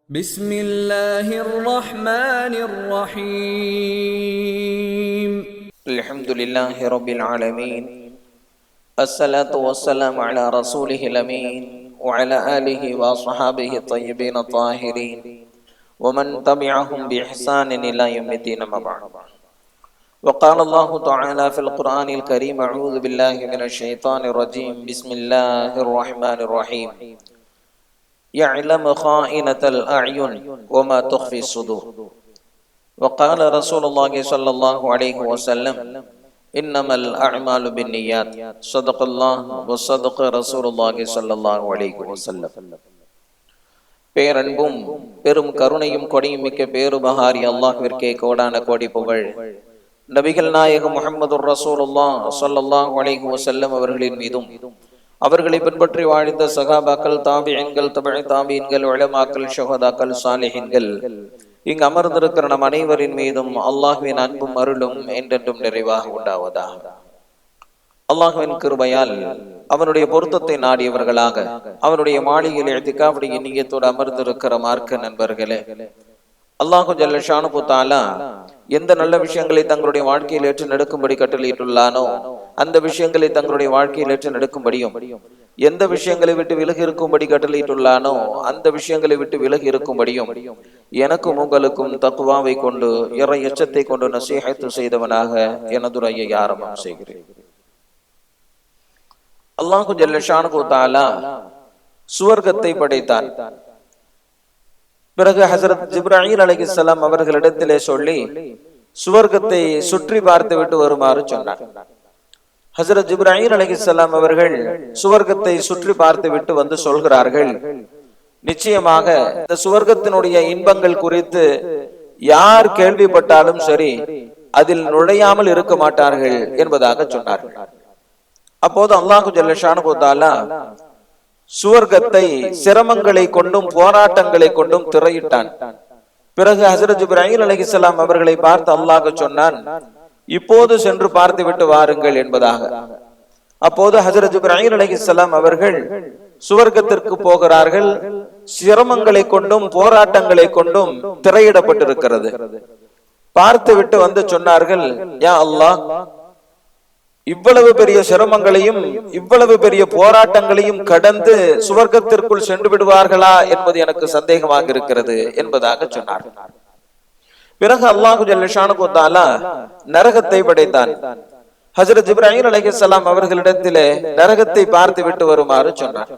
بسم الله الرحمن الرحيم الحمد لله رب العالمين الصلاة والسلام على رسوله الأمين وعلى آله وصحابه الطيبين الطاهرين ومن تبعهم بإحسان إلى يوم الدين أما بعد. وقال الله تعالى في القرآن الكريم: أعوذ بالله من الشيطان الرجيم، بسم الله الرحمن الرحيم. يعلم خائنة الأعين وما تخفي الصدور. وقال رسول الله صلى الله عليه وسلم: إنما الأعمال بالنيات. صدق الله وصدق رسول الله صلى الله عليه وسلم. பேரன்பும் பெரும் கருணையும் கொடியும் மிக்க பேருபகாரி அல்லாஹ்விற்கே கோடான கோடி புகழ். நபிகள் நாயகம் முஹம்மது ரசூலுல்லாஹ் ஸல்லல்லாஹு அலைஹி வஸல்லம் அவர்களின் மீதும், அவர்களை பின்பற்றி வாழ்ந்த சகாபாக்கள், தாபிஈன்கள், தபஅ தாபிஈன்கள், உலமாக்கள், ஷுஹதாக்கள், சாலிஹீன்கள், இங்கு அமர்ந்திருக்கிற நம் அனைவரின் மீதும் அல்லாஹ்வின் அன்பும் அருளும் என்றென்றும் நிறைவாக உண்டாவதாக. அல்லாஹ்வின் கிருபையால் அவனுடைய பொருத்தத்தை நாடியவர்களாக அவனுடைய மாளிகையில் இஅ்திகாஃபுடைய நிய்யத்தோடு அமர்ந்திருக்கிற மார்க்க நண்பர்களே, அல்லாஹு ஜல்ல ஷானுஹு தஆலா எந்த நல்ல விஷயங்களை தங்களுடைய வாழ்க்கையில் ஏற்று நடக்கும்படி கட்டளையிட்டுள்ளானோ அந்த விஷயங்களை தங்களுடைய வாழ்க்கையில் ஏற்று நடக்கும்படியும், எந்த விஷயங்களை விட்டு விலகி இருக்கும்படி கட்டளையிட்டுள்ளானோ அந்த விஷயங்களை விட்டு விலகி இருக்கும்படியும் எனக்கும் உங்களுக்கும் தக்வாவை கொண்டு இறை எச்சத்தை கொண்டு நசீஹத்து செய்தவனாக எனதுரையை ஆரம்பம் செய்கிறேன். அல்லாஹு ஜல்ல ஷானுஹு தஆலா சுவர்க்கத்தை படைத்தான். பிறகு ஹஸரத் ஜிப்ராயில் அலைஹிஸ்ஸலாம் அவர்களிடத்திலே சொல்லி சுவர்க்கத்தை சுற்றி பார்த்து விட்டு வருமாறு சொன்னார். ஹஸரத் ஜிப்ராயில் அலைஹிஸ்ஸலாம் அவர்கள் சுவர்க்கத்தை சுற்றி பார்த்து விட்டு வந்து சொல்கிறார்கள், நிச்சயமாக இந்த சுவர்க்கத்தினுடைய இன்பங்கள் குறித்து யார் கேள்விப்பட்டாலும் சரி அதில் நுழையாமல் இருக்க மாட்டார்கள் என்பதாக சொன்னார்கள். அப்போது அல்லாஹு ஜல்ல ஷானுஹு தஆலா சுவர்க்கத்தை சிரமங்களை கொண்டும் போராட்டங்களை கொண்டும் திரையிட்டான். பிறகு ஹஸரத் ஜிப்ராயில் அலைஹிஸ்ஸலாம் அவர்களை பார்த்து அல்லாஹ் சொன்னான், இப்போது சென்று பார்த்து விட்டு வாருங்கள் என்பதாக. அப்போது ஹஸரத் ஜிப்ராயில் அலைஹிஸ்ஸலாம் அவர்கள் சுவர்க்கத்திற்கு போகிறார்கள். சிரமங்களை கொண்டும் போராட்டங்களை கொண்டும் திரையிடப்பட்டிருக்கிறது. பார்த்து விட்டு வந்து சொன்னார்கள், யா அல்லாஹ், இவ்வளவு பெரிய சிரமங்களையும் இவ்வளவு பெரிய போராட்டங்களையும் கடந்து சுவர்க்கத்திற்குள் சென்று விடுவார்களா என்பது எனக்கு சந்தேகமாக இருக்கிறது என்பதாக சொன்னார். பிறகு அல்லாஹு ஜல்ல ஷானுஹு தஆலா நரகத்தை படைத்தான். ஹஸரத் ஜிப்ராயில் அலைஹிஸ்ஸலாம் அவர்களிடத்திலே நரகத்தை பார்த்து விட்டு வருமாறு சொன்னார்.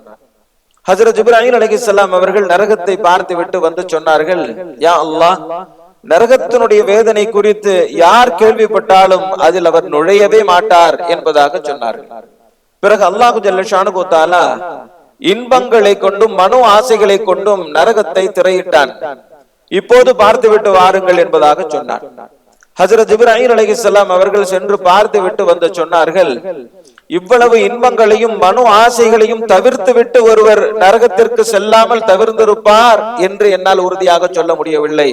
ஹஸரத் ஜிப்ராயில் அலைஹிஸ்ஸலாம் அவர்கள் நரகத்தை பார்த்து விட்டு வந்து சொன்னார்கள், யா அல்லாஹ், நரகத்தினுடைய வேதனை குறித்து யார் கேள்விப்பட்டாலும் அதில் அவர் நுழையவே மாட்டார் என்பதாக சொன்னார்கள். பிறகு அல்லாஹு ஜல்ல ஷானுஹு தஆலா இன்பங்களை கொண்டும் மனோ ஆசைகளை கொண்டும் நரகத்தை திரையிட்டான். இப்போது பார்த்து விட்டு வாருங்கள் என்பதாக சொன்னார். ஹஸரத் ஜிப்ராயில் அலைஹிஸ்ஸலாம் அவர்கள் சென்று பார்த்து விட்டு வந்து சொன்னார்கள், இவ்வளவு இன்பங்களையும் மனோ ஆசைகளையும் தவிர்த்து விட்டு ஒருவர் நரகத்திற்கு செல்லாமல் தவிர்த்திருப்பார் என்று என்னால் உறுதியாக சொல்ல முடியவில்லை.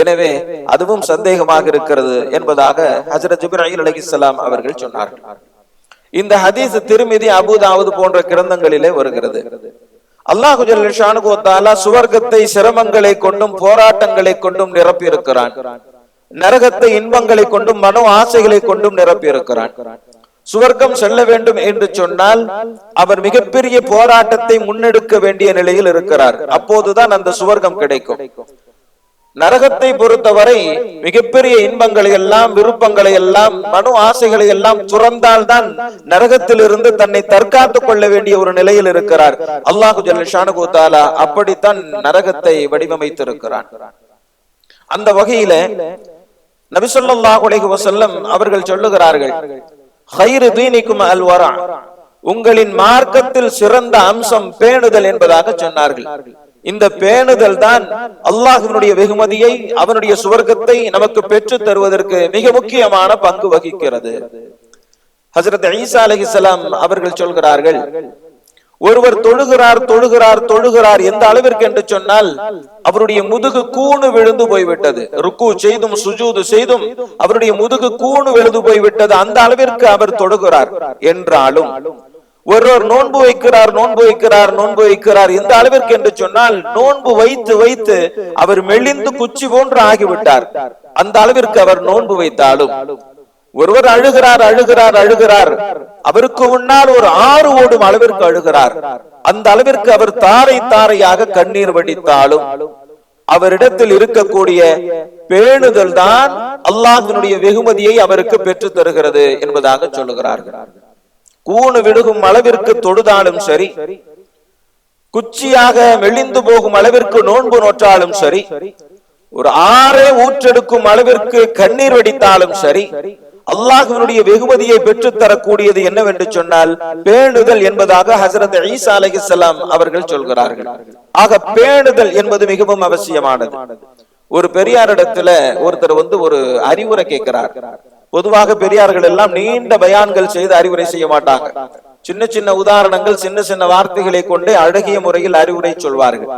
எனவே அதுவும் சந்தேகமாக இருக்கிறது என்பதாக ஹஸரத் ஜிப்ராயில் அலைஹிஸ்ஸலாம் அவர்கள் சொன்னார்கள். இந்த ஹதீஸ் திர்மிதி, அபூ தாவூத் போன்ற கிரந்தங்களிலே வருகிறது. அல்லாஹு ஜல்ல ஷானுஹு தஆலா சுவர்க்கத்தை சிரமங்களை கொண்டும் போராட்டங்களை கொண்டும் நிரப்பி இருக்கிறான். நரகத்தை இன்பங்களை கொண்டும் மனோ ஆசைகளை கொண்டும் நிரப்பி இருக்கிறான். சுவர்க்கம் செல்ல வேண்டும் என்று சொன்னால் அவர் மிகப்பெரிய போராட்டத்தை முன்னெடுக்க வேண்டிய நிலையில் இருக்கிறார். அப்போதுதான் அந்த சுவர்க்கம் கிடைக்கும். நரகத்தை பொறுத்தவரை மிகப்பெரிய இன்பங்களை எல்லாம், விருப்பங்களை எல்லாம், மனோ ஆசைகளை எல்லாம் துறந்தால்தான் நரகத்திலிருந்து தன்னை தற்காத்துக் கொள்ள வேண்டிய ஒரு நிலையில் இருக்கிறார். அல்லாஹு ஜல்ல ஷானுஹு தஆலா அப்படித்தான் நரகத்தை வடிவமைத்திருக்கிறான். அந்த வகையில நபி ஸல்லல்லாஹு அலைஹி வஸல்லம் அவர்கள் சொல்லுகிறார்கள், ഖൈറു தீனிக்கும் அல் வரா, உங்களின் மார்க்கத்தில் சிறந்த அம்சம் பேணுதல் என்பதாக சொன்னார்கள். இந்த பேணுதல் தான் அல்லாஹ்வினுடைய வெகுமதியை, அவனுடைய சுவர்க்கத்தை நமக்கு பெற்று தருவதற்கு மிக முக்கியமான பங்கு வகிக்கிறது. ஹஜ்ரத் ஈசா அலைஹிஸ்ஸலாம் அவர்கள் சொல்கிறார்கள், ஒருவர் தொழுகிறார் எந்த அளவிற்கு என்று சொன்னால் அவருடைய முதுகு கூணு விழுந்து போய்விட்டது. ருக்கு செய்தும் சுஜூது செய்தும் அவருடைய முதுகு கூணு விழுந்து போய்விட்டது. அந்த அளவிற்கு அவர் தொழுகிறார் என்றாலும் ஒருவர் நோன்பு வைக்கிறார் எந்த அளவிற்கு என்று சொன்னால், நோன்பு வைத்து வைத்து அவர் மெலிந்து குச்சி போன்று ஆகிவிட்டார். அந்த அளவிற்கு அவர் நோன்பு வைத்தாலும், ஒருவர் அழுகிறார், அவருக்கு முன்னால் ஒரு ஆறு ஓடும் அளவிற்கு அழுகிறார். அந்த அளவிற்கு அவர் தாரை தாரையாக கண்ணீர் வடித்தாலும் அவரிடத்தில் இருக்கக்கூடிய பேணுதல் தான் அல்லாஹ்வினுடைய வெகுமதியை அவருக்கு பெற்று தருகிறது என்பதாக சொல்லுகிறார்கள். கூணு விடுகும் அளவிற்கு தொழுதாலும் சரி, குச்சியாக மெலிந்து போகும் அளவிற்கு நோன்பு நோற்றாலும் சரி, ஒரு ஆறே ஊற்றெடுக்கும் அளவிற்கு கண்ணீர் வடித்தாலும் சரி, அல்லாஹ்வினுடைய வெகுமதியை பெற்று தரக்கூடியது என்னவென்று சொன்னால் பேணுதல் என்பதாக ஹஜ்ரத் ஈசா அலைஹிஸ்ஸலாம் அவர்கள் சொல்கிறார்கள். ஆக பேணுதல் என்பது மிகவும் அவசியமானது. ஒரு பெரியாரிடத்துல ஒருத்தர் ஒரு அறிவுரை கேட்கிறார். பொதுவாக பெரியார்கள் எல்லாம் நீண்ட பயான்கள் செய்து அறிவுரை செய்ய மாட்டாங்க. சின்ன சின்ன உதாரணங்கள், சின்ன சின்ன வார்த்தைகளை கொண்டு அழகிய முறையில் அறிவுரை சொல்வார்கள்.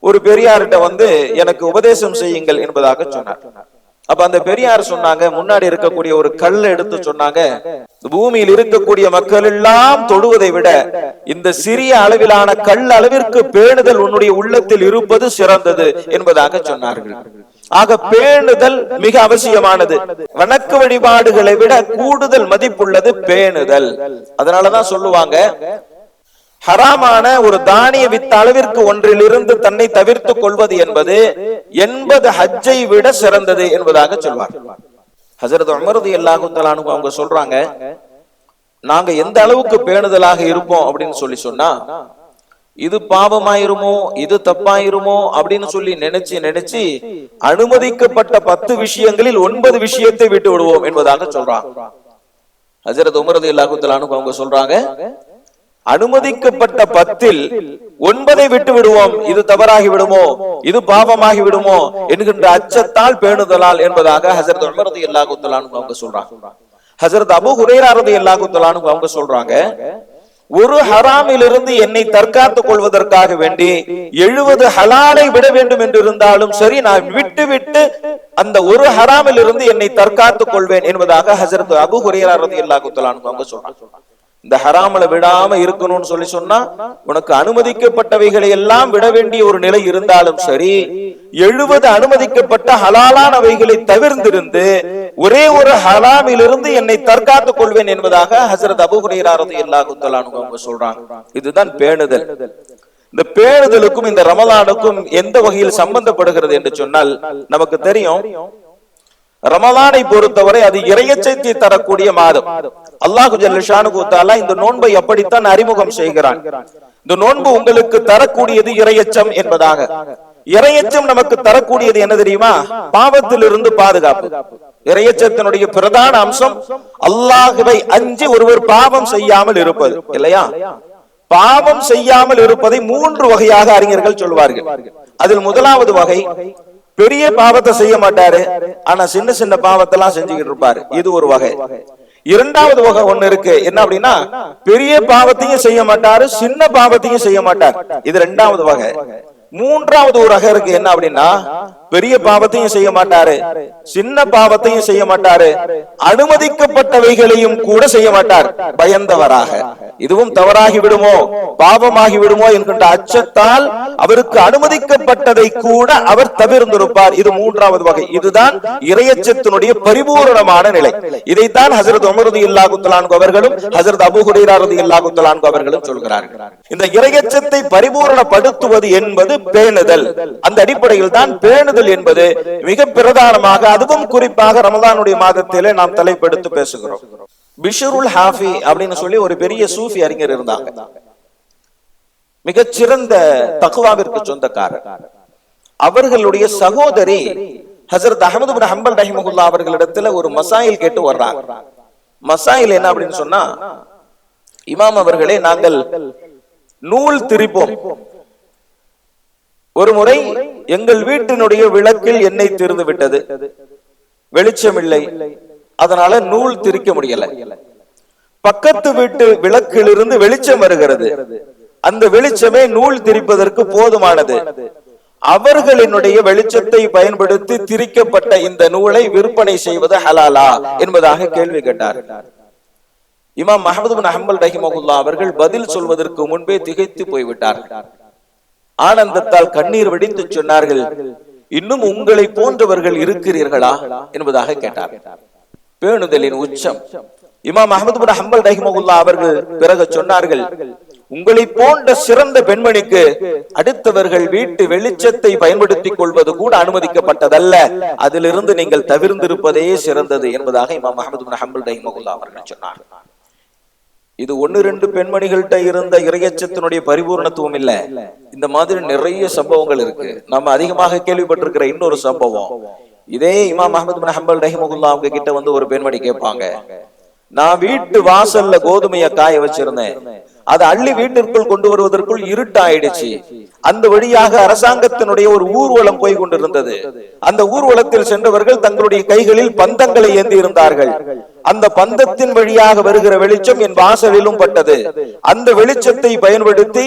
ஒரு பெரியார்கிட்ட எனக்கு உபதேசம் செய்யுங்கள் என்பதாக சொன்னார். அப்ப அந்த பெரியார் சொன்னாங்க, முன்னாடி இருக்கக்கூடிய ஒரு கல்லை எடுத்து சொன்னாங்க, பூமியில் இருக்கக்கூடிய மக்கள் எல்லாம் தொடுவதை விட இந்த சிறிய அளவிலான கல் அளவிற்கு பேணுதல் உன்னுடைய உள்ளத்தில் இருப்பது சிறந்தது என்பதாக சொன்னார்கள். ஆக பேணுதல் மிக அவசியமானது. வணக்க வழிபாடுகளை விட கூடுதல் மதிப்புள்ளது பேணுதல். அதனாலதான் சொல்லுவாங்க, ஹராமான ஒரு தானிய வித்த அளவிற்கு ஒன்றிலிருந்து தன்னை தவிர்த்துக் கொள்வது என்பது 80 ஹஜ்ஜை விட சிறந்தது என்பதாக சொல்வார். ஹஜ்ரத் உமர் ரலியல்லாஹு தஆலா அன்ஹு அவங்க சொல்றாங்க, நாங்க எந்த அளவுக்கு பேணுதலாக இருப்போம் அப்படின்னு சொன்னா, இது பாவமாயிருமோ, இது தப்பாயிருமோ அப்படின்னு சொல்லி நினைச்சு அனுமதிக்கப்பட்ட 10 விஷயங்களில் 9 விஷயத்தை விட்டு விடுவோம் என்பதாக சொல்றாங்க. ஹஜ்ரத் உமர் ரலியல்லாஹு தஆலா அன்ஹு அவங்க சொல்றாங்க, அனுமதிக்கப்பட்ட 10ல் 9 விட்டு விடுவோம், இது தவறாகி விடுமோ, இது பாவமாகி விடுமோ என்கின்ற அச்சத்தால் பேணுதலால் என்பதாக ஹஜ்ரத் உமர் ரலியல்லாஹு தஆலா அன்ஹு அவங்க சொல்றாங்க. ஹஜ்ரத் அபூ ஹுரைரா ரலியல்லாஹு தஆலா அன்ஹு அவங்க சொல்றாங்க, ஒரு ஹராமிலிருந்து என்னை தற்காத்துக் கொள்வதற்காக வேண்டி 70 ஹலாலை விட வேண்டும் என்று இருந்தாலும் சரி, நான் விட்டு அந்த ஒரு ஹராமிலிருந்து என்னை தற்காத்துக் கொள்வேன் என்பதாக ஹஜ்ரத் அபூ ஹுரைரா ரலியல்லாஹு தஆலா அன்ஹு அவங்க சொல்றாங்க. இந்த ஹராமல விடாம இருக்கணும்னு சொன்னா, உனக்கு அனுமதிக்கப்பட்டவைகளை எல்லாம் விட வேண்டிய ஒரு நிலை இருந்தாலும் சரி, 70 அனுமதிக்கப்பட்ட ஹலாலானவைகளை தவிர்த்திருந்து ஒரே ஒரு ஹராமிலிருந்து என்னை தற்காத்துக் கொள்வேன் என்பதாக ஹஜ்ரத் அபூ ஹுரைரா ரலியல்லாஹு தஆலா அன்ஹு சொல்றாங்க. இதுதான் பேணுதல். இந்த பேணுதலுக்கும் இந்த ரமலானுக்கும் எந்த வகையில் சம்பந்தப்படுகிறது என்று சொன்னால், நமக்கு தெரியும், ரமலானை பொறுத்தவரை அது இறையச்சத்தை தரக்கூடிய மாதம். அல்லாஹு ஜல்ல ஷானுஹு தஆலா இந்த நோன்பை அப்படித்தான் அறிமுகம் செய்கிறான். இந்த நோன்பு உங்களுக்கு தரக்கூடியது இறையச்சம் என்பதாக. இறையச்சம் நமக்கு தரக்கூடியது என்ன தெரியுமா? பாவத்திலிருந்து பாதுகாப்பு. இறையச்சத்தினுடைய பிரதான அம்சம் அல்லாஹ்வை அஞ்சி ஒருவர் பாவம் செய்யாமல் இருப்பது இல்லையா? பாவம் செய்யாமல் இருப்பதை 3 வகையாக அறிஞர்கள் சொல்வார்கள். அதில் முதலாவது வகை, பெரிய பாவத்தை செய்ய மாட்டாரு, ஆனா சின்ன சின்ன பாவத்தை எல்லாம் செஞ்சுக்கிட்டு இருப்பாரு. இது ஒரு வகை. இரண்டாவது வகை ஒண்ணு இருக்கு, என்ன அப்படின்னா, பெரிய பாவத்தையும் செய்ய மாட்டாரு, சின்ன பாவத்தையும் செய்ய மாட்டார். இது 2வது வகை. 3வது ஒரு வகை இருக்கு, என்ன அப்படின்னா, பெரிய பாவத்தையும் செய்ய மாட்டாரு, சின்ன பாவத்தையும் செய்ய மாட்டாரு, அனுமதிக்கப்பட்டவைகளையும் கூட செய்ய மாட்டார், பயந்தவராக. இதுவும் தவறாகி விடுமோ, பாவமாகி விடுமோ என்கின்ற அச்சத்தால் அவருக்கு அனுமதிக்கப்பட்டதை கூட அவர் தவிர்த்திருப்பார். இது 3வது வகை. இதுதான் இறையச்சத்தினுடைய பரிபூரணமான நிலை. இதைத்தான் ஹஜ்ரத் உமர் ரலியல்லாஹு தஆலா அன்ஹு அவர்களும் ஹஜ்ரத் அபூ ஹுரைரா ரலியல்லாஹு தஆலா அன்ஹு அவர்களும் சொல்கிறார்கள். இந்த இறையச்சத்தை பரிபூரணப்படுத்துவது என்பது பேணுதல். அந்த அடிப்படையில் தான் பேணுதல் என்பது மிக பிரதானமாக, அதுவும் குறிப்பாக ரமலானுடைய மாதத்திலே நாம் தலைப்பெடுத்து பேசுகிறோம். பிஷ்ருல் ஹாஃபி அப்படின்னு சொல்லி ஒரு பெரிய சூஃபி அறிஞர் இருந்தாங்க. மிகச்சிறந்த தக்வாவிற்கு சொந்தக்காரர். அவர்களுடைய சகோதரி ஹஜ்ரத் அஹ்மத் இப்னு ஹம்பல் ரஹிமஹுல்லாஹ் அவர்களிடத்துல ஒரு மசாயில் கேட்டு வர்றாங்க. மசாயில் என்ன அப்படின்னு சொன்னா, இமாம் அவர்களே, நாங்கள் நூல் திரிப்போம். ஒரு முறை எங்கள் வீட்டினுடைய விளக்கில் எண்ணெய் தீர்ந்து விட்டது, வெளிச்சம் இல்லை, அதனால நூல் திரிக்க முடியல. பக்கத்து வீட்டு விளக்கிலிருந்து வெளிச்சம் வருகிறது, அந்த வெளிச்சமே நூல் திரிப்பதற்கு போதுமானது. அவர்களினுடைய வெளிச்சத்தை பயன்படுத்தி திரிக்கப்பட்ட இந்த நூலை விற்பனை செய்வது ஹலாலா என்பதாக கேள்வி கேட்டார். இமாம் அஹ்மது பின் ஹம்பல் ரஹிமஹுல்லாஹ் அவர்கள் பதில் சொல்வதற்கு முன்பே திகைத்து போய்விட்டார்கள். ஆனந்தத்தால் கண்ணீர் வடித்து சொன்னார்கள், இன்னும் உங்களை போன்றவர்கள் இருக்கிறீர்களா என்பதாக கேட்டார். பேணுதலின் உச்சம். இமாம் அஹ்மது பின் ஹம்பல் ரஹிமஹுல்லாஹ் அவர்கள் பிறகு சொன்னார்கள், உங்களை போன்ற சிறந்த பெண்மணிக்கு அடுத்தவர்கள் வீட்டு வெளிச்சத்தை பயன்படுத்திக் கொள்வது கூட அனுமதிக்கப்பட்டதல்ல, அதிலிருந்து நீங்கள் தவிர்ந்திருப்பதே சிறந்தது என்பதாக இமாம் அஹ்மது பின் ஹம்பல் ரஹிமஹுல்லாஹ் அவர்கள் சொன்னார். இது 1-2 பெண்மணிகள்கிட்ட இருந்த இறையச்சத்தினுடைய பரிபூர்ணத்துவம் இல்ல. இந்த மாதிரி நிறைய சம்பவங்கள் இருக்கு. நம்ம அதிகமாக கேள்விப்பட்டிருக்கிற இன்னொரு சம்பவம், இதே இமாம் அஹ்மது பின் ஹம்பல் ரஹிமஹுல்லாஹ் அவங்க கிட்ட வந்து ஒரு பெண்மணி கேட்பாங்க, நான் வீட்டு வாசல்ல கோதுமைய காய வச்சிருந்தேன், அதை அள்ளி வீட்டிற்குள் கொண்டு வருவதற்குள் இருட்டாயிடுச்சு. அந்த வழியாக அரசாங்கத்தினுடைய ஒரு ஊர்வலம் போய் கொண்டிருந்தது. அந்த ஊர்வலத்தில் சென்றவர்கள் தங்களுடைய கைகளில் பந்தங்களை ஏந்தி இருந்தார்கள். அந்த பந்தத்தின் வழியாக வருகிற வெளிச்சம் என் வாசலிலும் பட்டது. அந்த வெளிச்சத்தை பயன்படுத்தி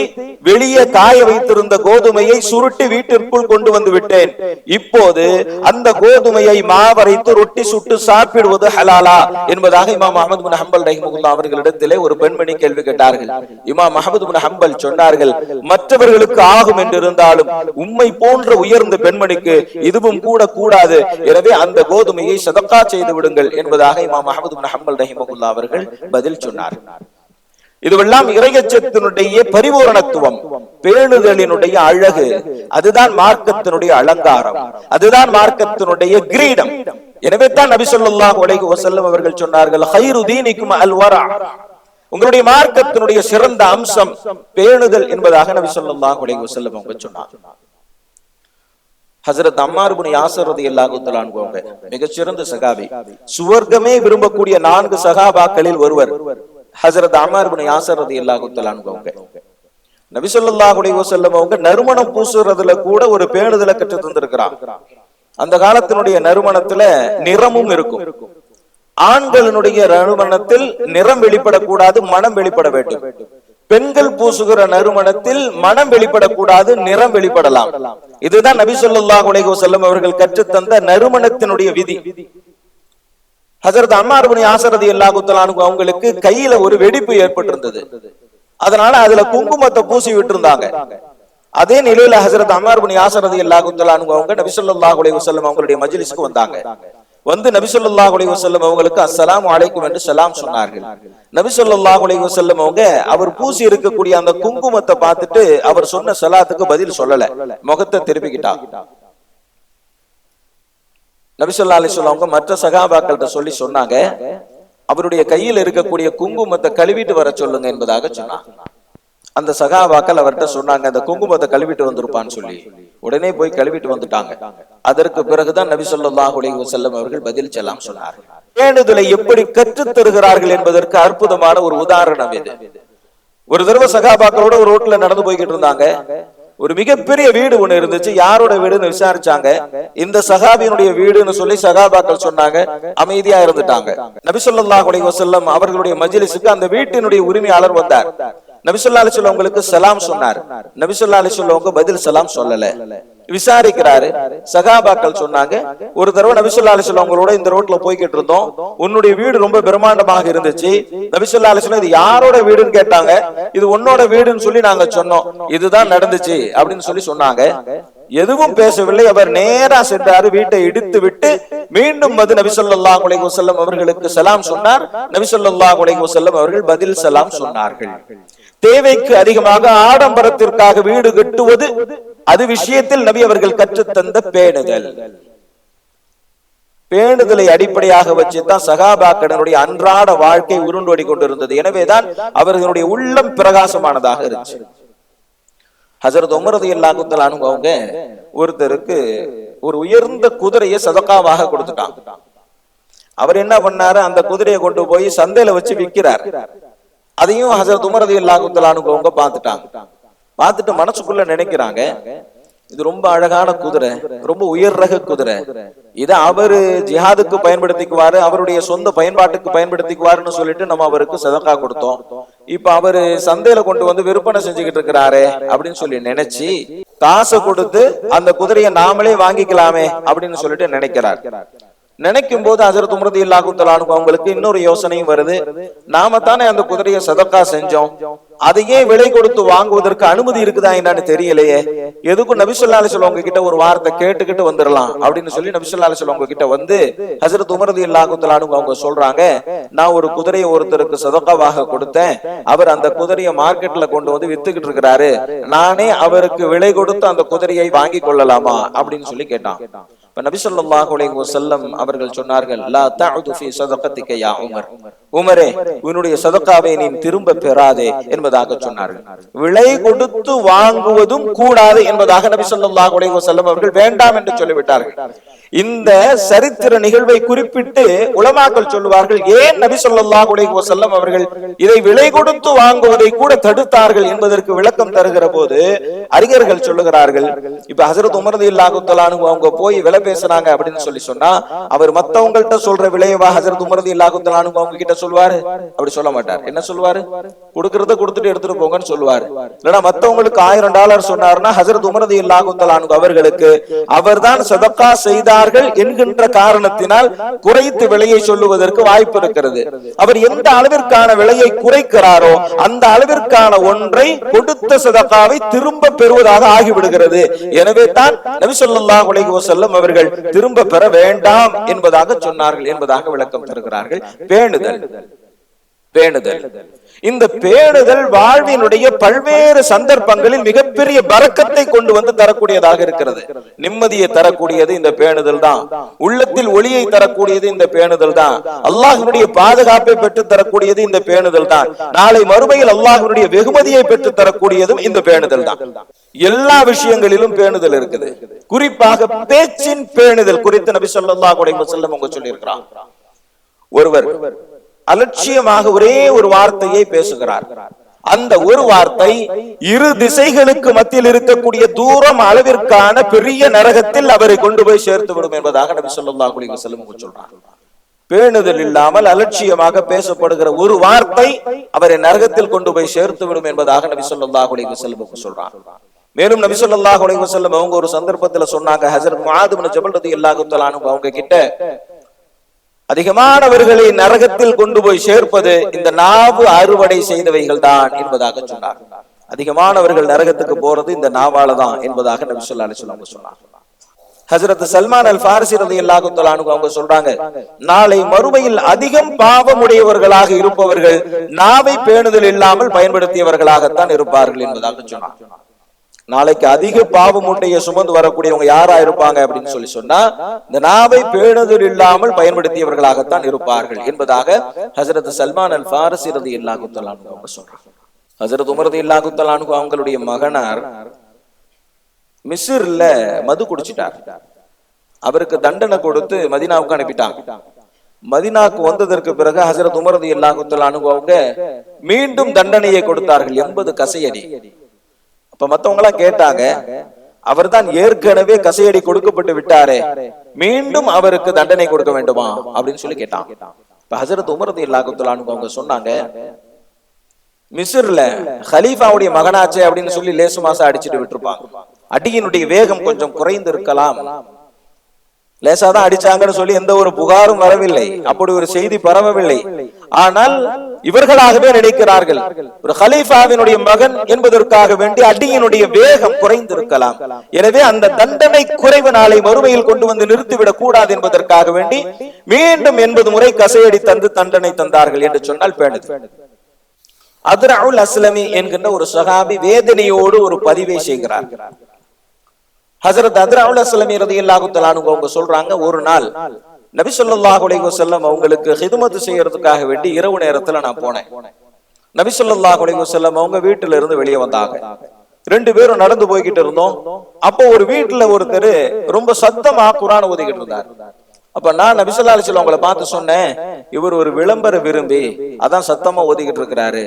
வெளியே காய வைத்திருந்த கோதுமையை சுருட்டி வீட்டிற்குள் கொண்டு வந்து விட்டேன். இப்போது அந்த கோதுமையை மாவரைத்து ரொட்டி சுட்டு சாப்பிடுவது ஹலாலா என்பதாக இமாம் அஹ்மது பின் ஹம்பல் ரஹிமஹுல்லாஹ் அவர்களிடத்திலே ஒரு பெண்மணி கேள்வி கேட்டார்கள். இமாம் அஹ்மது பின் ஹம்பல் சொன்னார்கள், மற்றவர்களுக்கு ஆகும் என்றிருந்தாலும் உம்மை போன்ற உயர்ந்த பெண்மணிக்கு இதுவும் கூட கூடாது. எனவே அந்த கோதுமையை சதக்கா செய்து விடுங்கள் என்பதாக இமாம் அஹ்மது பின் ஹம்பல் ரஹிமஹுல்லாஹ் அவர்கள் பதில் சொன்னார். இதுவெல்லாம் இறையச்சத்தினுடைய பரிபூரணத்துவம், பேணுதலினுடைய அழகு. அதுதான் மார்க்கத்தினுடைய அலங்காரம், அதுதான் மார்க்கத்தினுடைய கிரீடம். எனவே தான் நபி ஸல்லல்லாஹு அலைஹி வஸல்லம் அவர்கள் சொன்னார்கள், ஹைரு தீனிக்கும் அல் வரா, உங்களுடைய மார்க்கத்தினுடைய சிறந்த அம்சம் பேணுதல் என்பதாக நபி ஸல்லல்லாஹு அலைஹி வஸல்லம் அவங்க சொன்னார். ஹஜ்ரத் அம்மார் இப்னு யாஸிர் ரலியல்லாஹு தஆலா அன்ஹு மிகச்சிறந்த சஹாபி. சுவர்க்கமே விரும்பக்கூடிய 4 சஹாபாக்களில் ஒருவர் ஹஜ்ரத் அம்மார் இப்னு யாஸிர் ரலியல்லாஹு தஆலா அன்ஹு. நபி ஸல்லல்லாஹு அலைஹி வஸல்லம் அவங்க நறுமணம் பூசுறதுல கூட ஒரு பேணுதலை கற்று தந்திருக்கிறார். அந்த காலத்தினுடைய நறுமணத்துல நிறமும் இருக்கும். ஆண்களினுடைய நறுமணத்தில் நிறம் வெளிப்படக்கூடாது, மனம் வெளிப்பட வேண்டும். பெண்கள் பூசுகிற நறுமணத்தில் மனம் வெளிப்படக்கூடாது, நிறம் வெளிப்படலாம். இதுதான் நபி ஸல்லல்லாஹு அலைஹி வஸல்லம் அவர்கள் கற்றுத்தந்த நறுமணத்தினுடைய விதி. ஹஜ்ரத் அம்மார் இப்னு யாஸிர் ரலியல்லாஹு தஆலா அன்ஹு அவங்களுக்கு கையில ஒரு வெடிப்பு ஏற்பட்டிருந்தது. அதனால அதுல குங்குமத்தை பூசி விட்டுருந்தாங்க. அதே நிலையில ஹஜ்ரத் அம்மார் இப்னு யாஸிர் ரலியல்லாஹு தஆலா அன்ஹு அவங்க நபி ஸல்லல்லாஹு அலைஹி வஸல்லம் அவங்களுடைய மஜ்லிஸ்க்கு வந்தாங்க. வந்து நபி ஸல்லல்லாஹு அலைஹி வஸல்லம் அவங்களுக்கு அஸ்ஸலாமு அலைக்கும் என்று சலாம் சொன்னார்கள். நபி ஸல்லல்லாஹு அலைஹி வஸல்லம் அவங்க அவர் பூசி இருக்கக்கூடிய அந்த குங்குமத்தை பார்த்துட்டு அவர் சொன்ன சலாத்துக்கு பதில் சொல்லல, முகத்தை திருப்பிக்கிட்டார். நபி ஸல்லல்லாஹு அலைஹி வஸல்லம் அவங்க மற்ற சஹாபாக்கள்கிட்ட சொல்லி சொன்னாங்க, அவருடைய கையில் இருக்கக்கூடிய குங்குமத்தை கழுவிட்டு வர சொல்லுங்க என்பதாக சொன்னாங்க. அந்த சகாபாக்கள் அவர்கிட்ட சொன்னாங்க, அந்த குங்குமத்தை கழுவிட்டு வந்திருப்பான்னு சொல்லி. உடனே போய் கழுவிட்டு வந்துட்டாங்க. அதற்கு பிறகுதான் நபி ஸல்லல்லாஹு அலைஹி வஸல்லம் அவர்கள் பதில் செல்லாம் சொன்னார். பேணுதலை எப்படி கற்றுத் தருகிறார்கள் என்பதற்கு அற்புதமான ஒரு உதாரணம் இது. ஒரு தடவை சகாபாக்களோட ஒரு ரோட்ல நடந்து போய்கிட்டு இருந்தாங்க. ஒரு மிகப்பெரிய வீடு ஒண்ணு இருந்துச்சு. யாரோட வீடுன்னு விசாரிச்சாங்க. இந்த சஹாபியினுடைய வீடுன்னு சொல்லி சகாபாக்கள் சொன்னாங்க. அமைதியா இருந்துட்டாங்க. நபி ஸல்லல்லாஹு அலைஹி வஸல்லம் அவர்களுடைய மஜ்லிஸுக்கு அந்த வீட்டினுடைய உரிமையாளர் வந்தார். நபி ஸல்லல்லாஹு அலைஹி வஸல்லம் உங்களுக்கு சலாம் சொன்னார். நபி ஸல்லல்லாஹு அலைஹி வஸல்லம் பதில் சலாம் சொல்லல. விசாரிக்கிறாரு. சகாபாக்கள் சொன்னாங்க, ஒரு தடவை நபி ஸல்லல்லாஹு அலைஹி வஸல்லம் அவங்களோட இந்த ரோட்ல போய்கிட்டு இருந்தோம். உன்னுடைய வீடு ரொம்ப பிரம்மாண்டமாக இருந்துச்சு. நபி ஸல்லல்லாஹு அலைஹி வஸல்லம் இது யாரோட வீடுன்னு கேட்டாங்க. இது உன்னோட வீடுன்னு சொல்லி நாங்க சொன்னோம். இதுதான் நடந்துச்சு அப்படின்னு சொல்லி சொன்னாங்க. எதுவும் பேசவில்லை. அவர் நேரா சென்றாரு. வீட்டை இடித்து விட்டு மீண்டும் வந்து நபி ஸல்லல்லாஹு அலைஹி வஸல்லம் அவர்களுக்கு சலாம் சொன்னார். நபி ஸல்லல்லாஹு அலைஹி வஸல்லம் அவர்கள் பதில் சலாம் சொன்னார்கள். தேவைக்கு அதிகமாக ஆடம்பரத்திற்காக வீடு கட்டுவது, அது விஷயத்தில் நபி அவர்கள் கற்றுத்தந்த பேணுதல். பேணுதலை அடிப்படையாக வச்சுதான் சகாபாக்களுடைய அன்றாட வாழ்க்கை உருண்டோடி கொண்டிருந்தது. எனவேதான் அவர்களுடைய உள்ளம் பிரகாசமானதாக இருந்துச்சு. ஹஜ்ரத் உமர் ரலியல்லாஹு தஆலா அன்ஹு அவங்க ஒருத்தருக்கு ஒரு உயர்ந்த குதிரையை சதகாவாக கொடுத்துட்டாங்க. அவர் என்ன பண்ணாரு, அந்த குதிரையை கொண்டு போய் சந்தையில வச்சு விற்கிறார். அதையும் ஹஜ்ரத் உமர் ரலியல்லாஹு தஆலா அன்ஹு அவங்க பார்த்துட்டாங்க. பார்த்துட்டு மனசுக்குள்ள நினைக்கிறாங்க, இது ரொம்ப அழகான குதிரை, ரொம்ப உயர் ரக குதிரை. இதை அவரு ஜிஹாதுக்கு பயன்படுத்திக்குவாரு, அவருடைய சொந்த பயன்பாட்டுக்கு பயன்படுத்திக்குவாருன்னு சொல்லிட்டு நம்ம அவருக்கு சதகா கொடுத்தோம். இப்ப அவரு சந்தையில கொண்டு வந்து விற்பனை செஞ்சுக்கிட்டு இருக்கிறாரு அப்படின்னு சொல்லி நினைச்சு காசை கொடுத்து அந்த குதிரையை நாமளே வாங்கிக்கலாமே அப்படின்னு சொல்லிட்டு நினைக்கிறார். நினைக்கும் போது ஹஜ்ரத் உமர் ரலியல்லாஹு தஆலா அன்ஹு அவங்களுக்கு இன்னொரு யோசனையும் வருது. நாம தானே அந்த குதிரையை சதக்கா செஞ்சோம், அதையே விலை கொடுத்து வாங்குவதற்கு அனுமதி இருக்குதா என்னன்னு தெரியலையே, எதுக்கும் நபி ஸல்லல்லாஹு அலைஹி வஸல்லம் உங்ககிட்ட ஒரு வார்த்தை கேட்டுக்கிட்டு வந்துடலாம் அப்படின்னு சொல்லி நபி ஸல்லல்லாஹு அலைஹி வஸல்லம் உங்ககிட்ட வந்து ஹஜ்ரத் உமர் ரலியல்லாஹு தஆலா அன்ஹு அவங்க சொல்றாங்க, நான் ஒரு குதிரையை ஒருத்தருக்கு சதக்காவாக கொடுத்தேன், அவர் அந்த குதிரையை மார்க்கெட்ல கொண்டு வந்து வித்துக்கிட்டு இருக்கிறாரு, நானே அவருக்கு விலை கொடுத்து அந்த குதிரையை வாங்கி கொள்ளலாமா அப்படின்னு சொல்லி கேட்டான். நபி ஸல்லல்லாஹு அலைஹி வஸல்லம் அவர்கள் சொன்னார்கள், லா தஅது ஃபீ ஸதகத்திக யா உமர், உமரே உன்னுடைய சதக்காவை நீ திரும்ப பெறாதே என்பதாக சொன்னார்கள். விலை கொடுத்து வாங்குவதும் கூடாது என்பதாக நபி ஸல்லல்லாஹு அலைஹி வஸல்லம் அவர்கள் வேண்டாம் என்று சொல்லிவிட்டார்கள். இந்த சரித்திர நிகழ்வை குறிப்பிட்டு உலமாக்கள் சொல்லுவார்கள், ஏன் நபி ஸல்லல்லாஹு அலைஹி வஸல்லம் அவர்கள் இதை விலை கொடுத்து வாங்குவதை கூட தடுத்தார்கள் என்பதற்கு விளக்கம் தருகிற போது அறிஞர்கள் சொல்லுகிறார்கள், இப்ப ஹஜ்ரத் உமர் ரலியல்லாஹு தஆலா அன்ஹு அவங்க போய் விலை பேசுறாங்க அப்படின்னு சொல்லி சொன்னா, அவர் மத்தவங்கள்ட்ட சொல்ற விலையவா ஹஜ்ரத் உமர் ரலியல்லாஹு தஆலா அன்ஹு அவங்க கிட்ட சொல்வாரு? அப்படி சொல்ல மாட்டார். என்ன சொல்வாரு? கொடுக்கறத கொடுத்துட்டு எடுத்துட்டு போங்கன்னு சொல்லுவாரு. இல்லனா மத்தவங்களுக்கு $1000 சொன்னாருன்னா ஹஜ்ரத் உமர் ரலியல்லாஹு தஆலா அன்ஹு அவர்களுக்கு அவர்தான் சதக்கா செய்தார்கள் என்கின்ற காரணத்தினால் குறைத்து விலையை சொல்லுவதற்கு வாய்ப்பு இருக்கிறது. அவர் எந்த அளவிற்கான விலையை குறைக்கிறாரோ அந்த அளவிற்கான ஒன்றை கொடுத்த சதக்காவை திரும்ப பெறுவதாக ஆகிவிடுகிறது. எனவே தான் நபி ஸல்லல்லாஹு அலைஹி வஸல்லம் அவர்கள் திரும்ப பெற வேண்டாம் என்பதாக சொன்னார்கள் என்பதாக விளக்கம் தருகிறார்கள். பேணுதல், பேணுதல், இந்த பேணுதல் வாழ்வினுடைய பல்வேறு சந்தர்ப்பங்களில் மிகப்பெரிய பரக்கத்தை கொண்டு வந்து தரக்கூடியதாக இருக்கிறது. நிம்மதியை தரக்கூடியது இந்த பேணுதல் தான், உள்ளத்தில் ஒளியை தரக்கூடியது இந்த பேணுதல் தான், அல்லாஹ்வுடைய பாதுகாப்பை பெற்று தரக்கூடியது இந்த பேணுதல் தான், நாளை மறுமையில் அல்லாஹ்வுடைய வெகுமதியை பெற்று தரக்கூடியதும் இந்த பேணுதல் தான். எல்லா விஷயங்களிலும் பேணுதல் இருக்குது. குறிப்பாக பேச்சின் பேணுதல் குறித்து நபி ஸல்லல்லாஹு அலைஹி வஸல்லம் அவங்க சொல்லியிருக்கிறார். ஒருவர் அலட்சியமாக ஒரே ஒரு வார்த்தையை பேசுகிறார், அந்த ஒரு வார்த்தை இரு திசைகளுக்கு மத்தியில் இருக்கக்கூடிய தூரம் அளவிற்கான பெரிய நரகத்தில் அவரை கொண்டு போய் சேர்த்து விடும் என்பதாக நபி ஸல்லல்லாஹு அலைஹி வஸல்லம் சொல்றார். பேணுதல் இல்லாமல் அலட்சியமாக பேசப்படுகிற ஒரு வார்த்தை அவரை நரகத்தில் கொண்டு போய் சேர்த்து விடும் என்பதாக நபி ஸல்லல்லாஹு அலைஹி வஸல்லம் சொல்றார். மேலும் நபி ஸல்லல்லாஹு அலைஹி வஸல்லம் அவங்க ஒரு சந்தர்ப்பத்தில் சொன்னாங்க, ஹஜ்ரத் முஆத் இப்னு ஜபல் ரலியல்லாஹு தஆலா அன்ஹு அவங்க கிட்ட அதிகமானவர்களை நரகத்தில் கொண்டு போய் சேர்ப்பது இந்த நாவு அறுவடை செய்தவைகள் தான் என்பதாக சொன்னார். அதிகமானவர்கள் நரகத்துக்கு போறது இந்த நாவால தான் என்பதாக நபி ஸல்லல்லாஹு அலைஹி வஸல்லம் சொன்னார். ஹஜ்ரத் சல்மான் அல் ஃபாரிஸி ரலியல்லாஹு தஆலா அன்ஹு அவங்க சொல்றாங்க, நாளை மறுமையில் அதிகம் பாவமுடையவர்களாக இருப்பவர்கள் நாவை பேணுதல் இல்லாமல் பயன்படுத்தியவர்களாகத்தான் இருப்பார்கள் என்பதாக சொன்னார். நாளைக்கு அதிக பாவமுட்டைய சுமந்து வரக்கூடியவங்க யாரா இருப்பாங்க அப்படின்னு சொல்லி சொன்னா, இந்த நாவை பேணுதல் இல்லாமல் பயன்படுத்தியவர்களாகத்தான் இருப்பார்கள் என்பதாக ஹஜ்ரத் சல்மான் அல் ஃபாரிஸி ரலியல்லாஹு தஆலா அன்ஹு சொல்றாங்க. ஹஜ்ரத் உமர் ரலியல்லாஹு தஆலா அன்ஹு அவங்களுடைய மகனார் மிஸ்ர்ல மது குடிச்சிட்டார். அவருக்கு தண்டனை கொடுத்து மதீனாவுக்கு அனுப்பிட்டாங்க. மதீனாவுக்கு வந்ததற்கு பிறகு ஹஜ்ரத் உமர் ரலியல்லாஹு தஆலா அன்ஹு அவங்க மீண்டும் தண்டனையை கொடுத்தார்கள், 80 கசையடி. அப்ப மத்தவங்க எல்லாம் கேட்டாங்க, அவர் தான் ஏற்கனவே கசையடி கொடுக்கப்பட்டு விட்டாரே, மீண்டும் அவருக்கு தண்டனை கொடுக்க வேண்டுமா அப்படின்னு சொல்லி கேட்டாங்க. இப்ப ஹஜ்ரத் உமர் ரலியல்லாஹு தஆலா அன்ஹு அவங்க சொன்னாங்க, மிஸ்ர்ல ஹலீஃபாவுடைய மகனாச்சே அப்படின்னு சொல்லி லேசு மாசம் அடிச்சுட்டு விட்டுருப்பாங்க. அடியினுடைய வேகம் கொஞ்சம் குறைந்து இருக்கலாம், லேசாதான் அடிச்சாங்கன்னு சொல்லி எந்த ஒரு புகாரும் வரவில்லை, அப்படி ஒரு செய்தி பரவவில்லை. ஆனால் இவர்களாகவே நினைக்கிறார்கள், ஒரு ஹலீஃபாவினுடைய மகன் என்பதற்காக வேண்டி அடியினுடைய வேகம் குறைந்திருக்கலாம், எனவே அந்த தண்டனை குறைவு நாளை மறுமையில் கொண்டு வந்து நிறுத்திவிடக் கூடாது என்பதற்காக வேண்டி மீண்டும் 80 முறை கசையடி தந்து தண்டனை தந்தார்கள் என்று சொன்னால் பேணுதல். அத்ரஉல் அஸ்லமி என்கின்ற ஒரு சஹாபி வேதனையோடு ஒரு பதிவை செய்கிறார். ஹஜ்ரத் அத்ரஉல் அஸ்லமி ரலியல்லாஹு தஆலா அன்ஹு அவங்க சொல்றாங்க, ஒரு நாள் நபி ஸல்லல்லாஹு அலைஹி வஸல்லம் அவங்களுக்கு ஹிதுமத் செய்யறதுக்காக வேண்டி இரவு நேரத்துல நான் போனேன். நபி ஸல்லல்லாஹு அலைஹி வஸல்லம் அவங்க வீட்டுல இருந்து வெளியே வந்தாங்க. 2 பேரும் நடந்து போய்கிட்டு இருந்தோம். அப்போ ஒரு வீட்டுல ஒருத்தர் ரொம்ப சத்தமா குர்ஆன் ஓதிக்கிட்டு இருந்தார். அப்ப நான் நபி ஸல்லல்லாஹு அலைஹி வஸல்லம் அவங்களை பார்த்து சொன்னேன், இவர் ஒரு விளம்பர விரும்பி அதான் சத்தமா ஓதிக்கிட்டு இருக்கிறாரு,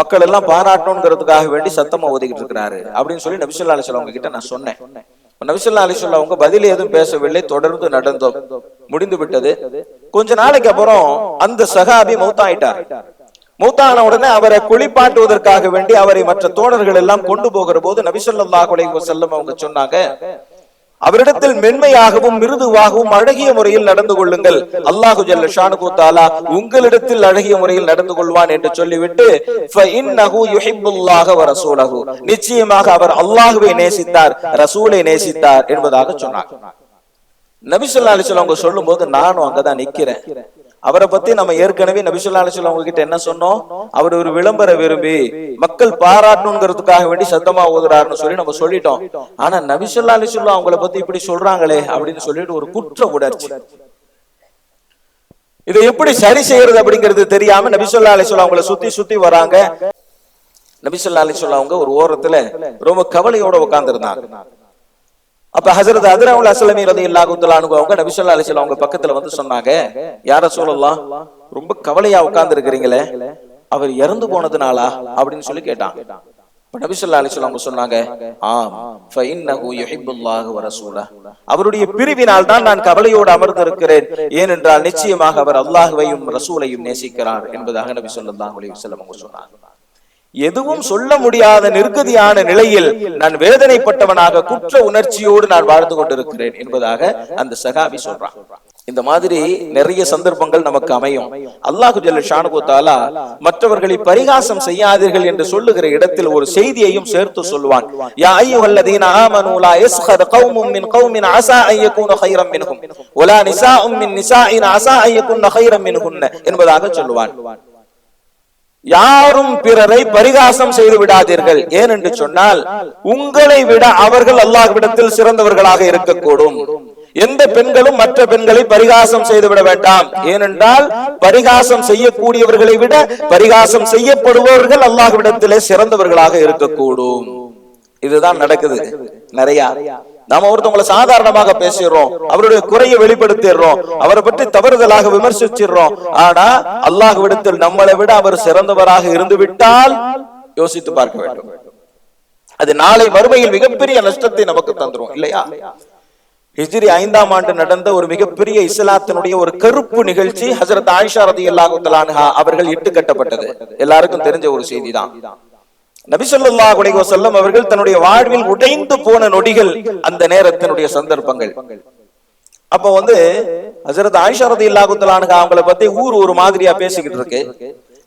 மக்கள் எல்லாம் பாராட்டணுங்கிறதுக்காக வேண்டி சத்தமா ஓதிக்கிட்டு இருக்கிறாரு அப்படின்னு சொல்லி நபி ஸல்லல்லாஹு அலைஹி வஸல்லம் அவங்க கிட்ட நான் சொன்னேன். நபி ஸல்லல்லாஹு அலைஹி வஸல்லம் அவங்க பதில் எதுவும் பேசவில்லை, தொடர்ந்து நடந்தோம், முடிந்து விட்டது. கொஞ்ச நாளைக்கு அப்புறம் அந்த சஹாபி மௌத்தாயிட்டார். மௌத்தான உடனே அவரை குளிப்பாட்டுவதற்காக வேண்டி அவரை மற்ற தோழர்கள் எல்லாம் கொண்டு போகிற போது நபி ஸல்லல்லாஹு அலைஹி வஸல்லம் அவங்க சொன்னாங்க, அவரிடத்தில் மென்மையாகவும் மிருதுவாகவும் அழகிய முறையில் நடந்து கொள்ளுங்கள், அல்லாஹு ஜல்ல ஷானுஹு தஆலா உங்களிடத்தில் அழகிய முறையில் நடந்து கொள்வான் என்று சொல்லிவிட்டு ஃபஇன்னஹு யுஹிப்புல்லாஹ வ ரசூலஹு, நிச்சயமாக அவர் அல்லாஹ்வை நேசித்தார், ரசூலை நேசித்தார் என்பதாக சொன்னார். நபி ஸல்லல்லாஹு அலைஹி வஸல்லம் அவங்க சொல்லும்போது நானும் அங்கதான் நிக்கிறேன். அவரை பத்தி நம்ம ஏற்கனவே நபி ஸல்லல்லாஹு அலைஹி வஸல்லம் அவங்க கிட்ட என்ன சொன்னோம்? அவர் ஒரு விளம்பர விரும்பி மக்கள் பாராட்டணுங்கிறதுக்காக வேண்டி சத்தமா ஓதுறாருன்னு சொல்லி நம்ம சொல்லிட்டோம். ஆனா நபி ஸல்லல்லாஹு அலைஹி வஸல்லம் அவங்கள பத்தி இப்படி சொல்றாங்களே அப்படின்னு சொல்லிட்டு ஒரு குற்ற உணர்ச்சி. இதை எப்படி சரி செய்யறது அப்படிங்கிறது தெரியாம நபி ஸல்லல்லாஹு அலைஹி வஸல்லம் அவங்கள சுத்தி சுத்தி வராங்க. நபி ஸல்லல்லாஹு அலைஹி வஸல்லம் அவங்க ஒரு ஓரத்துல ரொம்ப கவலையோட உட்கார்ந்து இருந்தாங்க. அப்ப ஹஜ்ரத் அத்ராவுல் அஸ்லமி ரலியல்லாஹு தஆலா அன்ஹு அவங்க நபி ஸல்லல்லாஹு அலைஹி வஸல்லம் அவங்க பக்கத்துல வந்து சொன்னாங்க, யா ரசூலல்லாஹ், ரொம்ப கவலையா உட்கார்ந்து இருக்கிறீங்களே, அவர் இறந்து போனதுனாலா அப்படின்னு சொல்லி கேட்டாங்க. நபி ஸல்லல்லாஹு அலைஹி வஸல்லம் சொன்னாங்க, ஆம், ஃபஇன்னஹு யுஹிப்புல்லாஹ வ ரசூலஹு, அவருடைய பிரிவினால் தான் நான் கவலையோடு அமர்ந்து இருக்கிறேன், ஏனென்றால் நிச்சயமாக அவர் அல்லாஹ்வையும் ரசூலையும் நேசிக்கிறார் என்பதாக நபி ஸல்லல்லாஹு அலைஹி வஸல்லம் சொன்னாங்க. எதுவும் சொல்ல முடியாத நெருக்கடியான நிலையில் நான் வேதனைப்பட்டவனாக குற்ற உணர்ச்சியோடு நான் வாழ்ந்து கொண்டிருக்கிறேன் என்பதாக அந்த சகாபி சொல்றான். இந்த மாதிரி நிறைய சந்தர்ப்பங்கள் நமக்கு அமையும். அல்லாஹு ஜல்ல ஷானுஹு தஆலா மற்றவர்களை பரிகாசம் செய்யாதீர்கள் என்று சொல்லுகிற இடத்தில் ஒரு செய்தியையும் சேர்த்து சொல்வான். யா அய்யுஹல்லதீன ஆமனூ லா யஸ்ஹர் கௌமும் மின் கௌமின் அஸா அன் யகூன கைரம் மின்ஹும் வலா நிசாஉம் மின் நிசாஇன் அஸா அன் யகுன்ன கைரம் மின்ஹுன்ன என்பதாக சொல்லுவான். யாரும் பிறரை பரிகாசம் செய்து விடாதீர்கள், ஏனென்று சொன்னால் உங்களை விட அவர்கள் அல்லாஹ்விடத்தில் சிறந்தவர்களாக இருக்கக்கூடும். எந்த பெண்களும் மற்ற பெண்களை பரிகாசம் செய்து விட வேண்டாம், ஏனென்றால் பரிகாசம் செய்யக்கூடியவர்களை விட பரிகாசம் செய்யப்படுபவர்கள் அல்லாஹ்விடத்திலே சிறந்தவர்களாக இருக்கக்கூடும். இதுதான் நடக்குது நிறைய. நாம ஒருத்தவங்களை சாதாரணமாக பேசிடுறோம், அவருடைய குறையை வெளிப்படுத்திடுறோம், அவரை பற்றி தவறுதலாக விமர்சிச்சிடுறோம். ஆனா அல்லாஹ்விடத்தில் நம்மளை விட அவர் சிறந்தவராக இருந்து விட்டால் யோசித்து பார்க்க வேண்டும். அது நாளை மறுமையில் மிகப்பெரிய நஷ்டத்தை நமக்கு தந்துரும் இல்லையா? ஹிஜ்ரி 5ஆம் ஆண்டு நடந்த ஒரு மிகப்பெரிய இஸ்லாத்தினுடைய ஒரு கருப்பு நிகழ்ச்சி ஹஜ்ரத் ஆயிஷா ரலியல்லாஹு தஆலா அன்ஹா அவர்கள் இட்டு கட்டப்பட்டது எல்லாருக்கும் தெரிஞ்ச ஒரு செய்தி தான். நபி ஸல்லல்லாஹு அலைஹி வஸல்லம் அவர்கள் தன்னுடைய வாழ்வில் உடைந்து போன நொடிகள் அந்த நேரத்தினுடைய சந்தர்ப்பங்கள். அப்ப ஹஜ்ரத் ஆயிஷா ரலியல்லாஹு தஆலா அன்ஹா அவங்கள பத்தி ஊர் ஒரு மாதிரியா பேசிக்கிட்டு இருக்கு.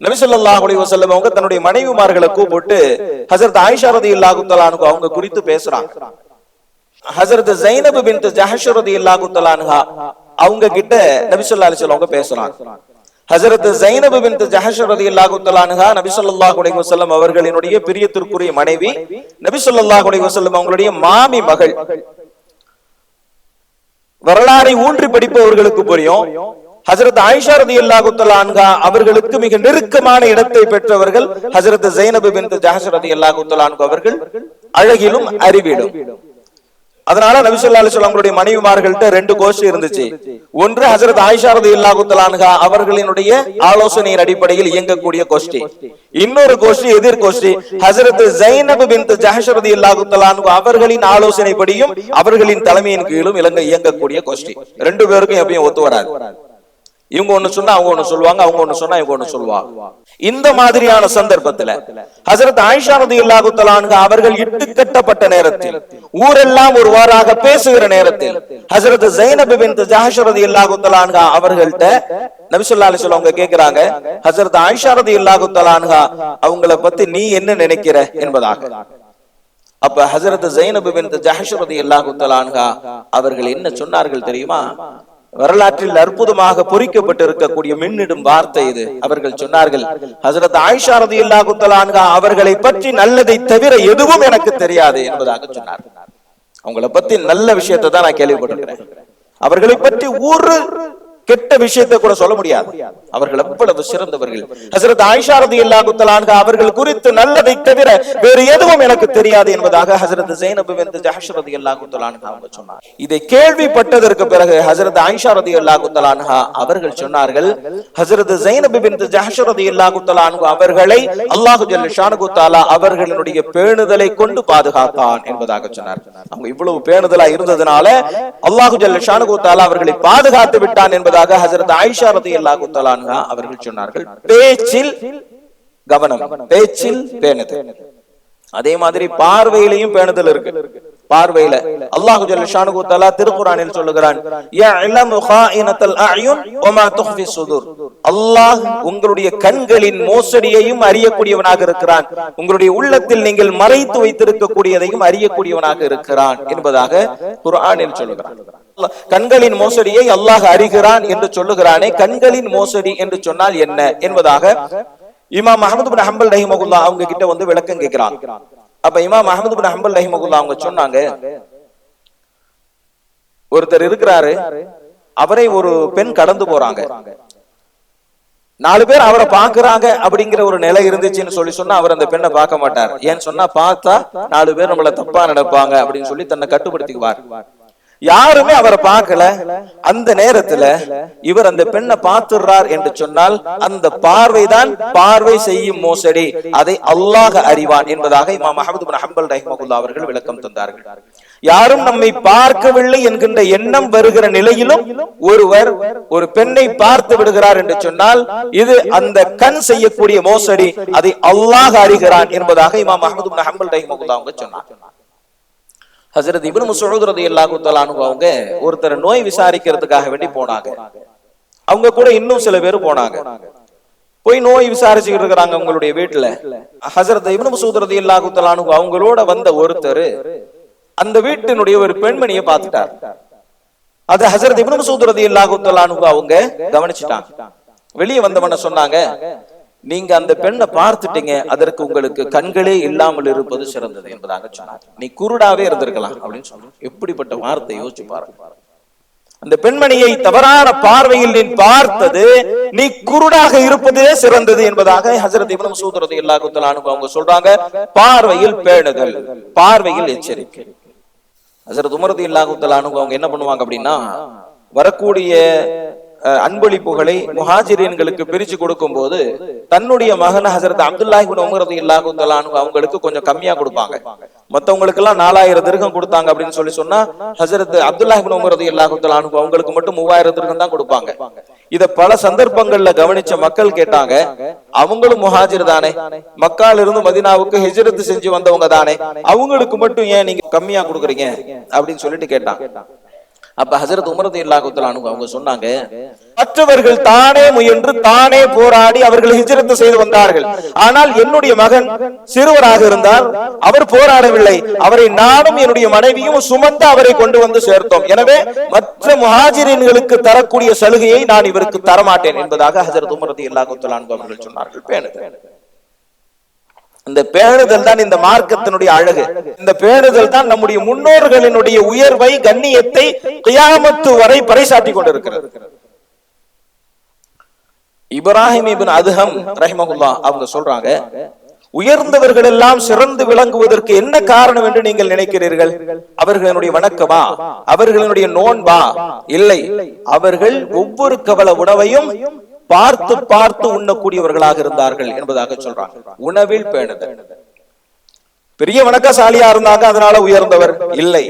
நபி ஸல்லல்லாஹு அலைஹி வஸல்லம் அவங்க தன்னுடைய மனைவிமார்களை கூப்பிட்டு ஹஜ்ரத் ஆயிஷா ரலியல்லாஹு தஆலா அன்ஹா அவங்க குறித்து பேசுறாங்க. ஹஜ்ரத் ஸைனப் பின்த் ஜஹஷ் ரலியல்லாஹு தஆலா அன்ஹா அவங்க கிட்ட நபி ஸல்லல்லாஹு அலைஹி வஸல்லம் அவங்க பேசுறாங்க. ஹஜ்ரத் ஸைனப் பின்த் ஜஹஷ் ரலியல்லாஹு தஆலா அன்ஹா நபி ஸல்லல்லாஹு அலைஹி வஸல்லம் அவர்களினுடைய பிரியத்திற்குரிய மனைவி, நபி ஸல்லல்லாஹு அலைஹி வஸல்லம் அவங்களுடைய மாமி மகள். வரலாறை ஊன்றி படிப்பவர்களுக்கு புரியும், ஹஜ்ரத் ஆயிஷா ரலியல்லாஹு தஆலா அன்ஹா அவர்களுக்கு மிக நெருக்கமான இடத்தை பெற்றவர்கள் ஹஜ்ரத் ஸைனப் பின்த் ஜஹஷ் ரலியல்லாஹு தஆலா அன்ஹா அவர்கள் அறிவிலும் அறிவிலும். அதனால நபி ஸல்லல்லாஹு அலைஹி வஸல்லம் அவங்களுடைய மனைவிமார்கள்ட்ட ரெண்டு கோஷ்டி இருந்துச்சு. ஒன்று ஹஜ்ரத் ஆயிஷா ரலியல்லாஹு தஆலா அன்ஹா அவர்களினுடைய ஆலோசனையின் அடிப்படையில் இயங்கக்கூடிய கோஷ்டி, இன்னொரு கோஷ்டி எதிர் கோஷ்டி ஹஜ்ரத் ஸைனப் பின்த் ஜஹஷ் ரலியல்லாஹு தஆலா அன்ஹா அவர்களின் ஆலோசனைப்படியும் அவர்களின் தலைமையின் கீழும் இயங்கக்கூடிய கோஷ்டி. ரெண்டு பேருக்கும் எப்பயும் ஒத்து வராது. இவங்க ஒண்ணு சொன்னா அவங்க ஒண்ணு சொல்லுவாங்க, அவங்க ஒண்ணு சொன்னா இவங்க ஒண்ணு சொல்லுவாங்க. இந்த மாதிரியான சந்தர்ப்பத்துல ஹஜ்ரத் ஆயிஷா ரலியல்லாஹு தஆலா அன்ஹா அவர்கள் இட்டு கட்டப்பட்ட நேரத்தில், ஊரெல்லாம் ஒருவாறாக பேசுகிற நேரத்தில் ஹஜ்ரத் ஸைனப் பின்த் ஜஹஷ் ரலியல்லாஹு தஆலா அன்ஹா அவர்கள்ட்ட நபி ஸல்லல்லாஹு அலைஹி வஸல்லம் அவங்க கேக்குறாங்க, ஹஜ்ரத் ஆயிஷா ரலியல்லாஹு தஆலா அன்ஹா அவங்கள பத்தி நீ என்ன நினைக்கிற என்பதாக. அப்ப ஹஜ்ரத் ஸைனப் பின்த் ஜஹஷ் ரலியல்லாஹு தஆலா அன்ஹா அவர்கள் என்ன சொன்னார்கள் தெரியுமா? வரலாற்றில் அற்புதமாக பொறிக்கப்பட்டிருக்கக்கூடிய மின்னிடும் வார்த்தை இது. அவர்கள் சொன்னார்கள், ஹஜ்ரத் ஆயிஷா ரலியல்லாஹு தஆலா அன்ஹா அவர்களை பற்றி நல்லதை தவிர எதுவும் எனக்கு தெரியாது என்பதாக சொன்னார்கள். அவங்கள பத்தி நல்ல விஷயத்தை தான் நான் கேள்விப்பட்டிருக்கிறேன், அவர்களை பற்றி ஒரு கெட்ட விஷயத்தை கூட சொல்ல முடியாது. அவர்கள் எவ்வளவு சிறந்தவர்கள். ஹஜ்ரத் ஆயிஷா ரலியல்லாஹு தஆலா அன்ஹா அவர்கள் குறித்து நல்லதை தவிர வேறு எதுவும் எனக்கு தெரியாது என்பதாக ஹஜ்ரத் ஸைனப் பின்த் ஜஹஷ் ரலியல்லாஹு தஆலா அன்ஹா அவங்க சொன்னார். இதை கேள்விப்பட்டதற்கு பிறகு ஹஜ்ரத் ஆயிஷா ரலியல்லாஹு தஆலா அன்ஹா அவர்கள் சொன்னார்கள், ஹஜ்ரத் ஸைனப் பின்த் ஜஹஷ் ரலியல்லாஹு தஆலா அன்ஹா அவர்களை அல்லாஹ் ஜல்ல ஷானுஹு தஆலா அவர்களுடைய பேணுதலை கொண்டு பாதுகாத்தான் என்பதாக சொன்னார். அவங்க இவ்வளவு பேணுதலா இருந்ததனால அல்லாஹ் ஜல்ல ஷானுஹு தஆலா அவர்களை பாதுகாத்து விட்டான் என்பதாக ஹஜ்ரத் ஆயிஷா ரலியல்லாஹு தஆலா அன்ஹா அவர்கள் சொன்னார்கள். பேச்சில் கவனம், பேச்சில் பேணுதல். அதே மாதிரி பார்வையிலையும் பேணுதல் இருக்கு. பார்வையில அல்லாஹு ஜல்ல ஷானுஹு தஆலா திருக்குர்ஆனில் சொல்லுகிறான், யஅலமு காயினத்தல் அயுன் வமா துஃபி ஸுதூர். அல்லாஹ் உங்களுடைய கண்களின் மோசடியையும் அறியக்கூடியவனாக இருக்கிறான், உங்களுடைய உள்ளத்தில் நீங்கள் மறைத்து வைத்திருக்கக்கூடியதையும் அறியக்கூடியவனாக இருக்கிறான் என்பதாக குர்ஆனில் சொல்லுகிறான். கண்களின் மோசடியை அல்லாஹ் அறிகிறான் என்று சொல்லுகிறானே, கண்களின் மோசடி என்று சொன்னால் என்ன என்பதாக இமாம் அஹ்மத் இப்னு ஹம்பல் ரஹிமஹுல்லாஹ் அவங்க கிட்ட வந்து விளக்கம் கேட்கிறாங்க. அப்ப இமாம் அஹ்மத் இப்னு ஹம்பல் ரஹிமஹுல்லாஹ் அவங்க சொன்னாங்க, ஒருத்தர் இருக்கிறாரு, அவரை ஒரு பெண் கடந்து போறாங்க, 4 பேர் அவரை பாக்குறாங்க அப்படிங்கிற ஒரு நிலை இருந்துச்சுன்னு சொன்னா அவர் அந்த பெண்ணை பார்க்க மாட்டார். ஏன்னு சொன்னா பார்த்தா 4 பேர் நம்மள தப்பா நடப்பாங்க அப்படின்னு சொல்லி தன்னை கட்டுப்படுத்திக்குவார். யாருமே அவரை பார்க்கல, அந்த நேரத்துல இவர் அந்த பெண்ணை பார்த்துறார் என்று சொன்னால் அந்த பார்வைதான் பார்வை செய்யும் மோசடி, அதை அல்லாஹ் அறிவான் என்பதாக இமாம் அஹ்மத் இப்னு ஹம்பல் ரஹிமஹுல்லாஹ் அவர்கள் விளக்கம் தந்தார்கள். யாரும் நம்மை பார்க்கவில்லை என்கின்ற எண்ணம் வருகிற நிலையிலும் ஒருவர் ஒரு பெண்ணை பார்த்து விடுகிறார் என்று சொன்னால் இது அந்த கண் செய்யக்கூடிய மோசடி, அதை அல்லாஹ் அறிகிறான் என்பதாக இமாம் அஹ்மத் இப்னு ஹம்பல் ரஹிமஹுல்லாஹ் அவங்க சொன்னார். ஹஜ்ரத் இப்னு மஸ்ஊத் ரலியல்லாஹு தஆலா அன்ஹு அவங்க ஒருத்தர் நோய் விசாரிக்கிறதுக்காக வேண்டி போனாங்க. அவங்க கூட இன்னும் சில பேர் போனாங்க. போய் நோய் விசாரிச்சுக்கிட்டு இருக்கிறாங்க அவங்களுடைய வீட்டுல. ஹஜ்ரத் இப்னு மஸ்ஊத் ரலியல்லாஹு தஆலா அன்ஹு அவங்களோட வந்த ஒருத்தர் அந்த வீட்டினுடைய ஒரு பெண்மணியை பார்த்துட்டார். அது ஹஜ்ரத் இப்னு மஸ்ஊத் ரலியல்லாஹு தஆலா அன்ஹு அவங்க கவனிச்சுட்டாங்க. வெளியே வந்தவன சொன்னாங்க, நீங்க அந்த பெண்ணை பார்த்துட்டீங்க, அதற்கு உங்களுக்கு கண்களே இல்லாமல் இருப்பது சிறந்தது என்பதாக சொன்னார். நீ குருடாவே இருந்திருக்கலாம் அப்படின்னு சொன்னார். எப்படிப்பட்ட வார்த்தை யோசிச்சு பாருங்க. அந்த பெண்மணியை தவறான பார்வையில் நீ பார்த்தது, நீ குருடாக இருப்பதே சிறந்தது என்பதாக ஹஜ்ரத் இப்னு மஸ்ஊத் ரலியல்லாஹு தஆலா அன்ஹு அவங்க சொல்றாங்க. பார்வையில் பேணுதல், பார்வையில் எச்சரிக்கை. ஹஜ்ரத் உமர் ரலியல்லாஹு தஆலா அன்ஹு அவங்க என்ன பண்ணுவாங்க அப்படின்னா, வரக்கூடிய அன்பளிப்புகளை முஹாஜிரீன்களுக்கு பிரிச்சு கொடுக்கும் போது தன்னுடைய மகன் ஹஜ்ரத் அப்துல்லாஹ் இப்னு உமர் ரலியல்லாஹு தஆலா அன்ஹு அவங்களுக்கு கொஞ்சம் கம்மியா கொடுப்பாங்க. மத்தவங்களுக்கு எல்லாம் 4000 திர்ஹம் கொடுத்தாங்க அப்படின்னு சொன்னா ஹஜ்ரத் அப்துல்லாஹ் இப்னு உமர் ரலியல்லாஹு தஆலா அன்ஹு அவங்களுக்கு மட்டும் 3000 திர்ஹம் தான் கொடுப்பாங்க. இத பல சந்தர்ப்பங்கள்ல கவனிச்ச மக்கள் கேட்டாங்க, அவங்களும் முஹாஜிர் தானே, மக்கால இருந்து மதீனாவுக்கு ஹிஜ்ரத் செஞ்சு வந்தவங்க தானே, அவங்களுக்கு மட்டும் ஏன் நீங்க கம்மியா கொடுக்குறீங்க அப்படின்னு சொல்லிட்டு கேட்டாங்க. அப்ப ஹஜ்ரத் உமர் ரலியல்லாஹு தஆலா அன்ஹு அவங்க சொன்னாங்க, மற்றவர்கள் தானே முயன்று தானே போராடி அவர்கள் ஹிஜ்ரத் செய்து வந்தார்கள். ஆனால் என்னுடைய மகன் சிறுவராக இருந்தால் அவர் போராடவில்லை, அவரை நானும் என்னுடைய மனைவியும் சுமந்து அவரை கொண்டு வந்து சேர்த்தோம். எனவே மற்ற முஹாஜிரீன்களுக்கு தரக்கூடிய சலுகையை நான் இவருக்கு தரமாட்டேன் என்பதாக ஹஜ்ரத் உமர் ரலியல்லாஹு தஆலா அன்ஹு அவர்கள் சொன்னார்கள். பேணுதல், இந்த பேணுதல் தான் இந்த மார்க்கத்தினுடைய அழகு. இந்த பேணுதல் தான் நம்முடைய முன்னோர்களினுடைய உயர்வை கண்ணியத்தை கியாமத்து வரை பறைசாட்டி கொண்டிருக்கிறது. இப்ராஹிம் இப்னு அதுஹம் ரஹிமஹுல்லாஹ் அவங்க சொல்றாங்க, உயர்ந்தவர்கள் எல்லாம் சிறந்து விளங்குவதற்கு என்ன காரணம் என்று நீங்கள் நினைக்கிறீர்கள்? அவர்களுடைய வணக்கமா, அவர்களுடைய நோன்பா? இல்லை, அவர்கள் ஒவ்வொரு கவல உணவையும் பார்த்து பார்த்து உண்ணக்கூடியவர்களாக இருந்தார்கள் என்பதாக சொல்றாங்க. உணவில் பேணுதல். பெரிய வணக்கசாலியா இருந்தாங்க அதனால உயர்ந்தவர் இல்லை.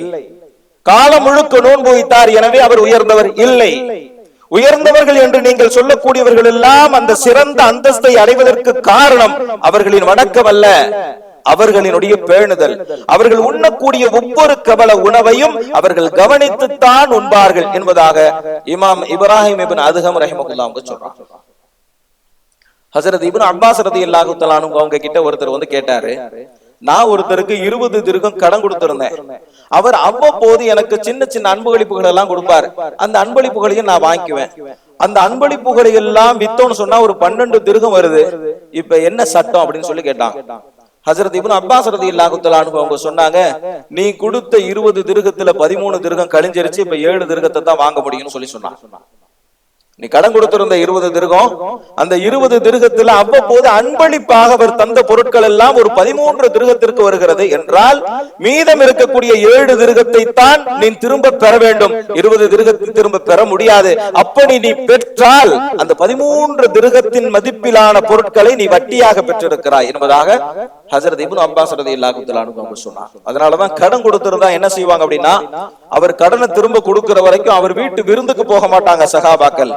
காலம் முழுக்க நோன்பு வைத்தார் எனவே அவர் உயர்ந்தவர் இல்லை. உயர்ந்தவர்கள் என்று நீங்கள் சொல்லக்கூடியவர்கள் எல்லாம் அந்த சிறந்த அந்தஸ்தை அடைவதற்கு காரணம் அவர்களின் வணக்கம் அல்ல, அவர்களினுடைய பேணுதல். அவர்கள் உண்ணக்கூடிய ஒவ்வொரு கவல உணவையும் அவர்கள் கவனித்துத்தான் உண்பார்கள் என்பதாக இமாம் இப்ராஹிம் இப்னு அதுஹம் ரஹிமஹுல்லாஹ் அவங்க சொல்றாங்க. ஹஜ்ரத் இப்னு அப்பாஸ் ரலியல்லாஹு தஆலா அன்ஹு அவங்க கிட்ட ஒருத்தர் வந்து கேட்டாரு, நான் ஒருத்தருக்கு 20 திர்ஹம் கடன் கொடுத்திருந்தேன், அவர் அவ்வப்போது எனக்கு சின்ன சின்ன அன்பளிப்புகள் எல்லாம் கொடுப்பாரு, அந்த அன்பளிப்புகளையும் நான் வாங்கிக்குவேன், அந்த அன்பளிப்புகளை எல்லாம் வித்தோன்னு சொன்னா ஒரு 12 திர்ஹம் வருது, இப்ப என்ன சட்டம் அப்படின்னு சொல்லி கேட்டாங்க. ஹஜ்ரத் இப்னு அப்பாஸ் ரலியல்லாஹு தஆலா அன்ஹு அவங்க சொன்னாங்க, நீ கொடுத்த 20 திர்ஹத்துல 13 திர்ஹம் கழிஞ்சிருச்சு, இப்ப 7 திர்ஹத்தை தான் வாங்க முடியும்னு சொல்லி சொன்னாங்க. நீ கடன் கொடுத்திருந்த 20 திர்ஹம், அந்த 20 திர்ஹத்துல அவ்வப்போது அன்பளிப்பாக அவர் தந்த பொருட்கள் எல்லாம் ஒரு 13 திர்ஹத்திற்கு வருகிறது என்றால் மீதம் இருக்கக்கூடிய 7 திர்ஹத்தை தான் நீ திரும்ப பெற வேண்டும், 20 திர்ஹத்தை திரும்ப பெற முடியாது. அப்படி நீ பெற்றால் அந்த 13 திர்ஹத்தின் மதிப்பிலான பொருட்களை நீ வட்டியாக பெற்றிருக்கிறாய் என்பதாக ஹஜ்ரத் இப்னு அப்பாஸ் ரலியல்லாஹு தஆலா அன்ஹு சொன்னார். அதனாலதான் கடன் கொடுத்திருந்தா என்ன செய்வாங்க அப்படின்னா, அவர் கடனை திரும்ப கொடுக்கிற வரைக்கும் அவர் வீட்டு விருந்துக்கு போக மாட்டாங்க சஹாபாக்கள்.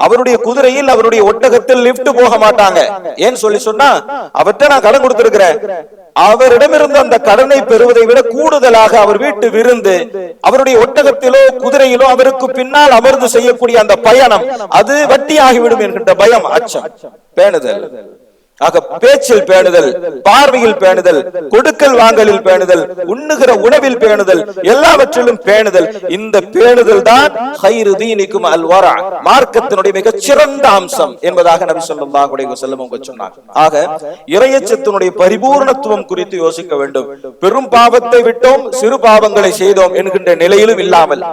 அவருடைய குதிரையில் அவருடைய ஒட்டகத்தில் லிப்ட் போக மாட்டாங்க. ஏன் சொல்லி சொன்னா, அவர்கிட்ட நான் கடன் கொடுத்திருக்கிறேன், அவரிடமிருந்து அந்த கடனை பெறுவதை விட கூடுதலாக அவர் வீட்டு விருந்து, அவருடைய ஒட்டகத்திலோ குதிரையிலோ அவருக்கு பின்னால் அமர்ந்து செய்யக்கூடிய அந்த பயணம் அது வட்டியாகிவிடும் என்கின்ற பயம், அச்சம், பேணுதல். ஆக பேச்சில் பேணுதல், பார்வையில் பேணுதல், கொடுக்கல் வாங்கலில் பேணுதல், உண்ணுகிற உணவில் பேணுதல், எல்லாவற்றிலும் பேணுதல். இந்த பேணுதல் தான் ஹைரு தீனிக்கும் அல்வரா, மார்க்கத்தினுடைய மிகச் சிறந்த அம்சம் என்பதாக நபி ஸல்லல்லாஹு அலைஹி வஸல்லம் சொன்னார். ஆக இறையச்சத்தினுடைய பரிபூர்ணத்துவம் குறித்து யோசிக்க வேண்டும். பெரும் பாவத்தை விட்டோம், சிறு பாவங்களை செய்தோம் என்கின்ற நிலையிலும் இல்லாமல்,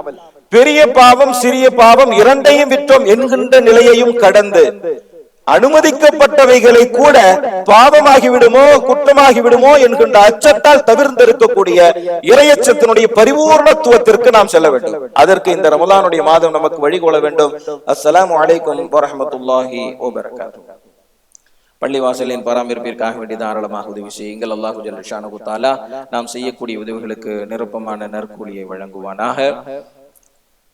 பெரிய பாவம் சிறிய பாவம் இரண்டையும் விட்டோம் என்கின்ற நிலையையும் கடந்து, அனுமதிக்கப்பட்டவைகளை கூட பாவமாகி விடுமோ குற்றமாகி விடுமோ என்கின்ற அச்சத்தால் தவிர்த்திருக்கக்கூடிய இறையச்சத்தினுடைய பரிபூர்ணத்துவத்திற்கு நாம் செல்ல வேண்டும். அதற்கு இந்த ரமலானுடைய மாதம் நமக்கு வழிகோல வேண்டும். அஸ்ஸலாமு அலைக்கும் வரஹ்மத்துல்லாஹி வபரகாத்துஹு. பள்ளிவாசலின் பராமரிப்பிற்காக வேண்டி தாராளமாக உதவி செய்யுங்கள். அல்லாஹு ஜல்ல ஷானஹு தஆலா நாம் செய்யக்கூடிய உதவிகளுக்கு நிரப்பமான நற்கூலியை வழங்குவானாக.